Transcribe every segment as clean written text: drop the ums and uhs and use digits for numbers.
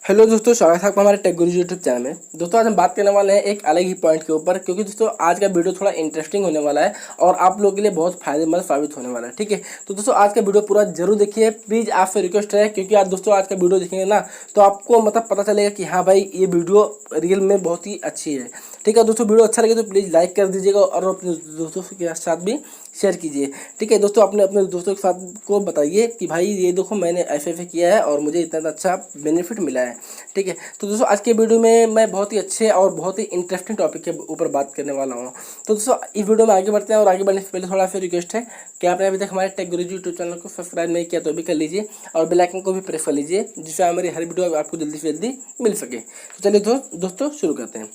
Hello दोस्तों, स्वागत है आपका हमारे टेक गुरु यूट्यूब चैनल में। दोस्तों आज हम बात करने वाले हैं एक अलग ही पॉइंट के ऊपर, क्योंकि दोस्तों आज का वीडियो थोड़ा इंटरेस्टिंग होने वाला है और आप लोगों के लिए बहुत फायदेमंद साबित होने वाला है। ठीक है, तो दोस्तों आज का वीडियो पूरा जरूर देखिए, प्लीज़ आपसे रिक्वेस्ट है, क्योंकि आज दोस्तों आज का वीडियो देखेंगे ना तो आपको मतलब पता चलेगा कि हाँ भाई ये वीडियो रियल में बहुत ही अच्छी है। ठीक है दोस्तों, वीडियो अच्छा लगे तो प्लीज़ लाइक कर दीजिएगा और अपने दोस्तों के साथ भी शेयर कीजिए। ठीक है दोस्तों, अपने अपने दोस्तों के साथ को बताइए कि भाई ये देखो मैंने ऐसे ऐसे किया है और मुझे इतना अच्छा बेनिफिट मिला है। ठीक है, तो दोस्तों आज के वीडियो में मैं बहुत ही अच्छे और बहुत ही इंटरेस्टिंग टॉपिक के ऊपर बात करने वाला हूँ। तो दोस्तों इस वीडियो में आगे बढ़ते हैं और आगे बढ़ने से पहले थोड़ा सा रिक्वेस्ट है कि आपने अभी तक हमारे टेक गुरुजी यूट्यूब चैनल को सब्सक्राइब नहीं किया तो भी कर लीजिए और बेल आइकन को भी प्रेस कर लीजिए, जिससे हमारी हर वीडियो आपको जल्दी से जल्दी मिल सके। तो चलिए दोस्तों शुरू करते हैं।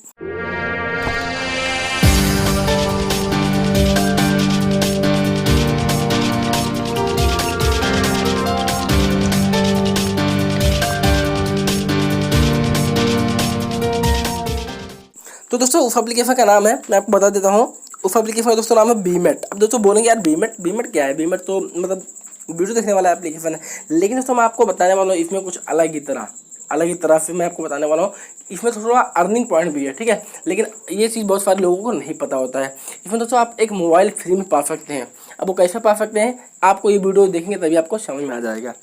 तो दोस्तों उस एप्लीकेशन का नाम है, मैं आपको बता देता हूँ। उस एप्लीकेशन का दोस्तों नाम है बीमेट। अब दोस्तों बोलेंगे यार बीमेट क्या है? बीमेट तो मतलब वीडियो देखने वाला एप्लीकेशन है, लेकिन दोस्तों मैं आपको बताने वाला हूँ इसमें कुछ अलग ही तरह से मैं आपको बताने वाला हूँ। इसमें थोड़ा अर्निंग पॉइंट भी है, ठीक है, लेकिन ये चीज़ बहुत सारे लोगों को नहीं पता होता है। इसमें दोस्तों आप एक मोबाइल फ्री में पा सकते हैं। अब वो कैसे पा सकते हैं, आपको ये वीडियो देखेंगे तभी आपको समझ में आ जाएगा।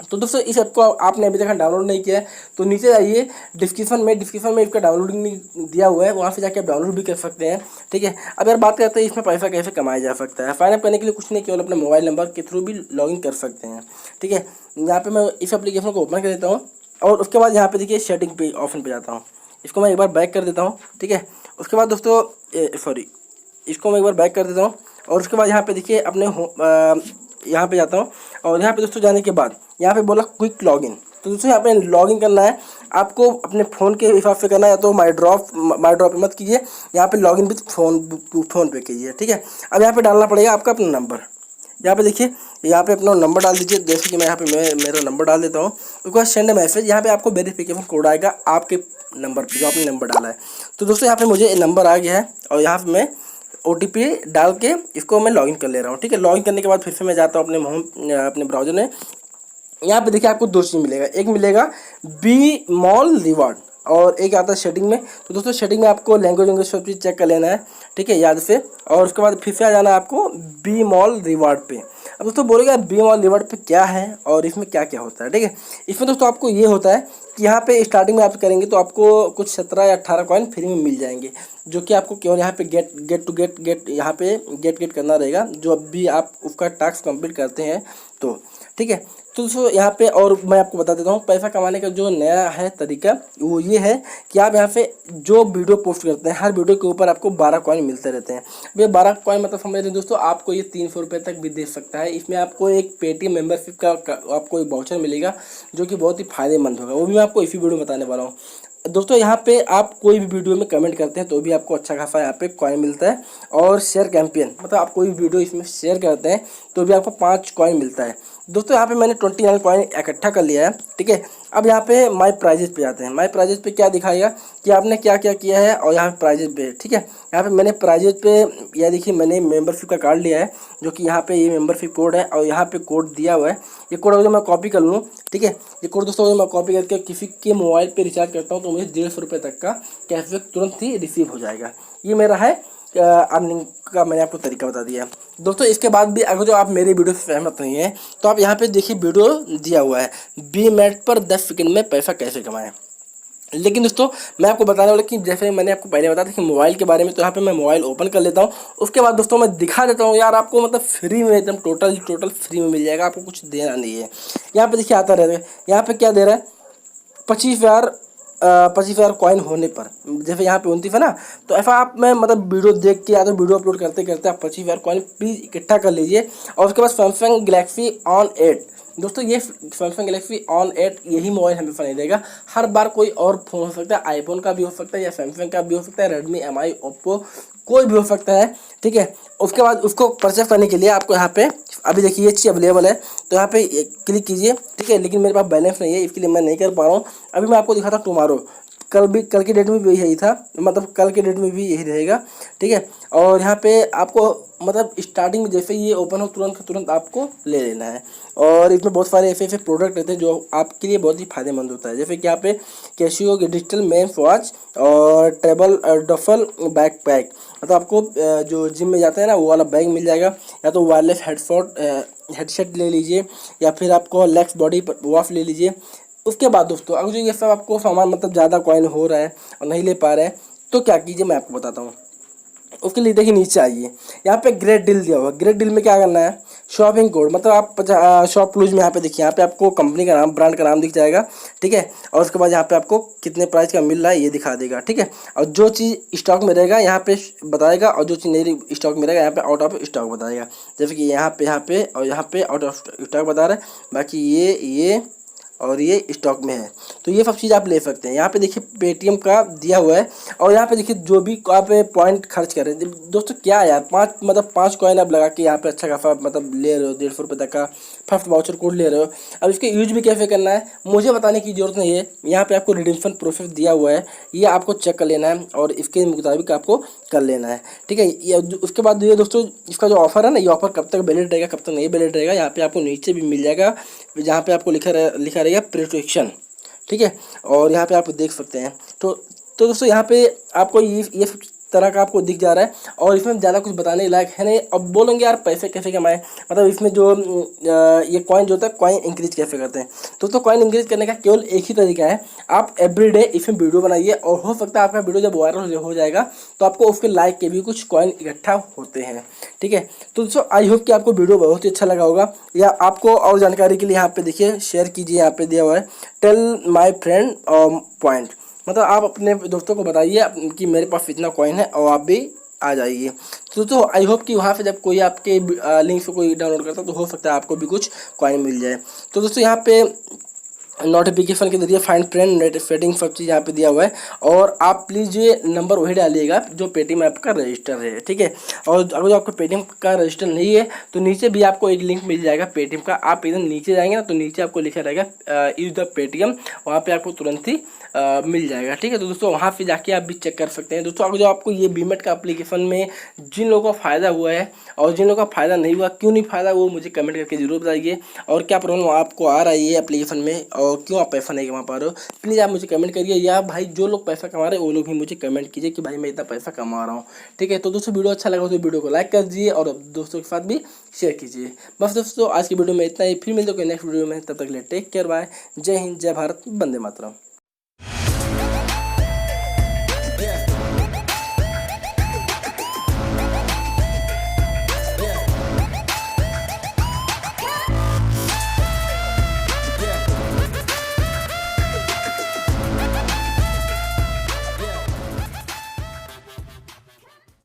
तो दोस्तों इस ऐप को आपने अभी तक डाउनलोड नहीं किया है तो नीचे जाइए, डिस्क्रिप्शन में इसका डाउनलोडिंग दिया हुआ है, वहाँ से जाके आप डाउनलोड भी कर सकते हैं। ठीक है, अब यार बात करते हैं इसमें पैसा कैसे कमाया जा सकता है। साइन अप करने के लिए कुछ नहीं, केवल अपने मोबाइल नंबर के थ्रू भी लॉगिन कर सकते हैं। ठीक है, यहाँ पे मैं इस एप्लीकेशन को ओपन कर देता हूँ और उसके बाद यहाँ पे देखिए सेटिंग पे ऑप्शन पे जाता हूँ। इसको मैं एक बार बैक कर देता हूँ। ठीक है, उसके बाद दोस्तों इसको मैं एक बार बैक कर देता हूँ और उसके बाद यहाँ पे देखिए अपने यहाँ पे जाता हूँ और यहाँ पे दोस्तों जाने के बाद यहाँ पे बोला क्विक लॉगिन। तो दोस्तों यहाँ पे लॉगिन करना है आपको अपने फ़ोन के हिसाब से करना है, या तो माई ड्रॉप मत कीजिए, यहाँ पे लॉगिन विथ फ़ोन पे कीजिए। ठीक है, अब यहाँ पे डालना पड़ेगा आपका अपना नंबर। यहाँ पे देखिए, यहाँ पे अपना नंबर डाल दीजिए, जैसे कि मैं यहाँ पे मेरा नंबर डाल देता हूँ। उसके बाद सेंड मैसेज, यहाँ पे आपको वेरिफिकेशन कोड आएगा आपके नंबर पर जो आपने नंबर डाला है। तो दोस्तों यहाँ पे मुझे नंबर आ गया है और यहाँ पे मैं OTP डाल के इसको मैं लॉगिन कर ले रहा हूँ। ठीक है, लॉगिन करने के बाद फिर से मैं जाता हूँ अपने ब्राउज़र में। यहाँ पे देखिए आपको दो चीज़ मिलेगा, एक मिलेगा बी मॉल रिवार्ड और एक आता है सेटिंग में। तो दोस्तों सेटिंग में आपको लैंग्वेज सब चीज़ चेक कर लेना है, ठीक है, याद से, और उसके बाद फिर से आ जाना है आपको बी मॉल रिवार्ड पे। अब दोस्तों बोलेगा बी मॉल रिवार्ड पे क्या है और इसमें क्या क्या होता है। ठीक है, इसमें दोस्तों आपको ये होता है कि यहाँ पे स्टार्टिंग में आप करेंगे तो आपको कुछ 17 या 18 कॉइन फ्री में मिल जाएंगे, जो कि आपको केवल यहाँ पे गेट यहाँ पे गेट करना रहेगा, जो अब भी आप उसका टास्क कंप्लीट करते हैं तो। ठीक है, तो दोस्तों यहाँ पे और मैं आपको बता देता हूँ पैसा कमाने का जो नया है तरीका, वो ये है कि आप यहाँ पे जो वीडियो पोस्ट करते हैं हर वीडियो के ऊपर आपको 12 कॉइन मिलते रहते हैं। ये 12 कॉइन मतलब समझ रहे हैं दोस्तों, आपको ये 300 रुपये तक भी दे सकता है। इसमें आपको एक पेटीएम मेंबरशिप का आपको एक वाउचर मिलेगा, जो कि बहुत ही फायदेमंद होगा, वो भी मैं आपको इसी वीडियो में बताने वाला हूँ। दोस्तों यहाँ पे आप कोई भी वीडियो में कमेंट करते हैं तो भी आपको अच्छा खासा यहाँ पे कॉइन मिलता है, और शेयर कैंपेन मतलब आप कोई भी वीडियो इसमें शेयर करते हैं तो भी आपको 5 कॉइन मिलता है। दोस्तों यहाँ पे मैंने 29 कॉइन इकट्ठा कर लिया है। ठीक है, अब यहाँ पे माई प्राइजेस पे जाते हैं। माई प्राइजेस पे क्या दिखाएगा कि आपने क्या क्या किया है, और यहाँ पे प्राइजेस पे, ठीक है, यहाँ पे मैंने प्राइजेस पे यह देखिए मैंने मेंबरशिप का कार्ड लिया है, जो कि यहाँ पे ये मेंबरशिप कोड है और यहाँ पे कोड दिया हुआ है। ये कोड अगर मैं कॉपी कर लूँ, ठीक है, ये कोड दोस्तों अगर मैं कॉपी करके किसी के मोबाइल पे रिचार्ज करता हूँ तो मुझे 150 रुपये तक का कैशबैक तुरंत ही रिसीव हो जाएगा। ये मेरा है अर्निंग का, मैंने आपको तरीका बता दिया है। दोस्तों इसके बाद भी अगर जो आप मेरे वीडियो से सहमत नहीं हैं तो आप यहाँ पे देखिए वीडियो दिया हुआ है बीमेट पर 10 सेकंड में पैसा कैसे कमाएं। लेकिन दोस्तों मैं आपको बताने वाला कि जैसे मैंने आपको पहले बताया था कि मोबाइल के बारे में, तो यहाँ पे मैं मोबाइल ओपन कर लेता हूँ। उसके बाद दोस्तों मैं दिखा देता हूँ यार आपको, मतलब फ्री में एकदम टोटल फ्री में मिल जाएगा, आपको कुछ देना नहीं है। यहाँ पे देखिए आता रहेगा, यहाँ पे क्या दे रहा है 25,000 कॉइन होने पर, जैसे यहाँ पे 29 है ना, तो ऐसा आप मैं मतलब वीडियो देख के या तो वीडियो अपलोड करते करते आप 25,000 कॉइन प्लीज़ इकट्ठा कर लीजिए। और उसके बाद सैमसंग गैलेक्सी ऑन 8, दोस्तों ये सैमसंग गैलेक्सी ऑन 8 यही मोबाइल हमेशा नहीं देगा, हर बार कोई और फ़ोन हो सकता है, आईफोन का भी हो सकता है या सैमसंग का भी हो सकता है, रेडमी MI ओप्पो कोई भी हो सकता है। ठीक है, उसके बाद उसको परचेस करने के लिए आपको यहाँ पे अभी देखिए ये चीज़ अवेलेबल है, तो यहाँ पे क्लिक कीजिए। ठीक है, लेकिन मेरे पास बैलेंस नहीं है, इसके लिए मैं नहीं कर पा रहा हूँ। अभी मैं आपको दिखाता हूँ टुमारो, कल की डेट में भी यही था, मतलब कल के डेट में भी यही रहेगा, ठीक है। और यहाँ पे आपको मतलब स्टार्टिंग में जैसे ये ओपन हो तुरंत आपको ले लेना है। और इसमें बहुत सारे ऐसे प्रोडक्ट रहते हैं जो आपके लिए बहुत ही फायदेमंद होता है, जैसे कि यहाँ पे कैशियो के डिजिटल मेंस वॉच और ट्रेबल डफल बैक पैक, मतलब आपको जो जिम में जाते हैं ना वो वाला बैग मिल जाएगा, या तो वायरलेस हेडसेट ले लीजिए, या फिर आपको लेक्स बॉडी वॉश ले लीजिए। उसके बाद दोस्तों अगर जो ये सब आपको सामान मतलब ज़्यादा कॉइन हो रहा है और नहीं ले पा रहे हैं तो क्या कीजिए मैं आपको बताता हूँ। उसके लिए देखिए नीचे आइए, यहाँ पे ग्रेट डील दिया हुआ है। ग्रेट डील में क्या करना है, शॉपिंग कोड मतलब आप शॉप क्लूज में यहाँ पे देखिए, यहाँ पे आपको कंपनी का नाम, ब्रांड का नाम दिख जाएगा, ठीक है। और उसके बाद यहाँ पे आपको कितने प्राइस का मिल रहा है ये दिखा देगा, ठीक है। और जो चीज़ स्टॉक में रहेगा यहाँ पे बताएगा, और जो चीज़ नहीं स्टॉक में रहेगा यहाँ पे आउट ऑफ स्टॉक बताएगा। जैसे कि यहाँ पे और यहाँ पे आउट ऑफ स्टॉक बता रहा है, बाकी ये और ये स्टॉक में है। तो ये सब चीज़ आप ले सकते हैं। यहाँ पे देखिए पेटीएम का दिया हुआ है, और यहाँ पे देखिए जो भी आप पॉइंट खर्च कर रहे हैं दोस्तों, क्या यार 5 कॉइन आप लगा के यहाँ पे अच्छा खासा मतलब ले रहे हो, 150 रुपये तक का फर्स्ट वाउचर कोड ले रहे हो। अब इसके यूज भी कैसे करना है मुझे बताने की जरूरत नहीं है, यहाँ पे आपको रिडीम्पशन प्रोसेस दिया हुआ है, ये आपको चेक कर लेना है और इसके मुताबिक आपको कर लेना है, ठीक है। ये उसके बाद ये दोस्तों इसका जो ऑफर है ना, ये ऑफर कब तक वैलिड रहेगा कब तक नहीं वैलिड रहेगा, यहाँ पे आपको नीचे भी मिल जाएगा, जहाँ पे आपको लिखा रहेगा प्रोटेक्शन, ठीक है। और यहाँ पे आप देख सकते हैं। तो दोस्तों यहाँ पे आपको ये तरह का आपको दिख जा रहा है, और इसमें ज़्यादा कुछ बताने लायक है नहीं। अब बोलेंगे यार पैसे कैसे कमाएं, मतलब इसमें जो ये कॉइन जो होता है कॉइन इंक्रीज कैसे करते हैं। तो कॉइन इंक्रीज करने का केवल एक ही तरीका है, आप एवरीडे इसमें वीडियो बनाइए, और हो सकता है आपका वीडियो जब वायरल हो जाएगा तो आपको उसके लाइक के भी कुछ कॉइन इकट्ठा होते हैं, ठीक है। तो दोस्तों आई होप कि आपको वीडियो बहुत ही अच्छा लगा होगा, या आपको और जानकारी के लिए यहाँ पे देखिए शेयर कीजिए, यहाँ पे दिया हुआ है टेल माई फ्रेंड पॉइंट, मतलब आप अपने दोस्तों को बताइए कि मेरे पास इतना कॉइन है और आप भी आ जाइए। तो दोस्तों आई होप कि वहाँ से जब कोई आपके लिंक से कोई डाउनलोड करता है तो हो सकता है आपको भी कुछ कॉइन मिल जाए। तो दोस्तों यहाँ पे नोटिफिकेशन के जरिए फाइंड फ्रेंड नेट सेटिंग सब चीज़ यहाँ पे दिया हुआ है, और आप प्लीज़ ये नंबर वही डालिएगा जो पेटीएम ऐप का रजिस्टर है, ठीक है। और अगर जो आपका पेटीएम का रजिस्टर नहीं है तो नीचे भी आपको एक लिंक मिल जाएगा पेटीएम का, आप इधर नीचे जाएंगे ना तो नीचे आपको लिखा रहेगा यूज द पेटीएम, वहाँ पे आपको तुरंत ही मिल जाएगा, ठीक है। तो दोस्तों वहाँ पे जाके आप भी चेक कर सकते हैं। दोस्तों अगर जो आपको ये बीमेट का एप्लीकेशन में जिन लोगों को फ़ायदा हुआ है और जिन लोगों का फ़ायदा नहीं हुआ, क्यों नहीं फ़ायदा वो मुझे कमेंट करके जरूर बताइए, और क्या प्रॉब्लम आपको आ रहा है ये एप्लीकेशन में और क्यों आप पैसा नहीं कमा पा रहे हो, प्लीज़ आप मुझे कमेंट करिए। या भाई जो लोग पैसा कमा रहे हैं वो लोग भी मुझे कमेंट कीजिए कि भाई मैं इतना पैसा कमा रहा हूँ, ठीक है। तो दोस्तों वीडियो अच्छा लगा तो वीडियो को लाइक कर दीजिए और दोस्तों के साथ भी शेयर कीजिए। बस दोस्तों आज की वीडियो में इतना ही, फिर मिलते हैं नेक्स्ट वीडियो में, तब तक के लिए टेक केयर, बाय, जय हिंद, जय भारत, वंदे मातरम।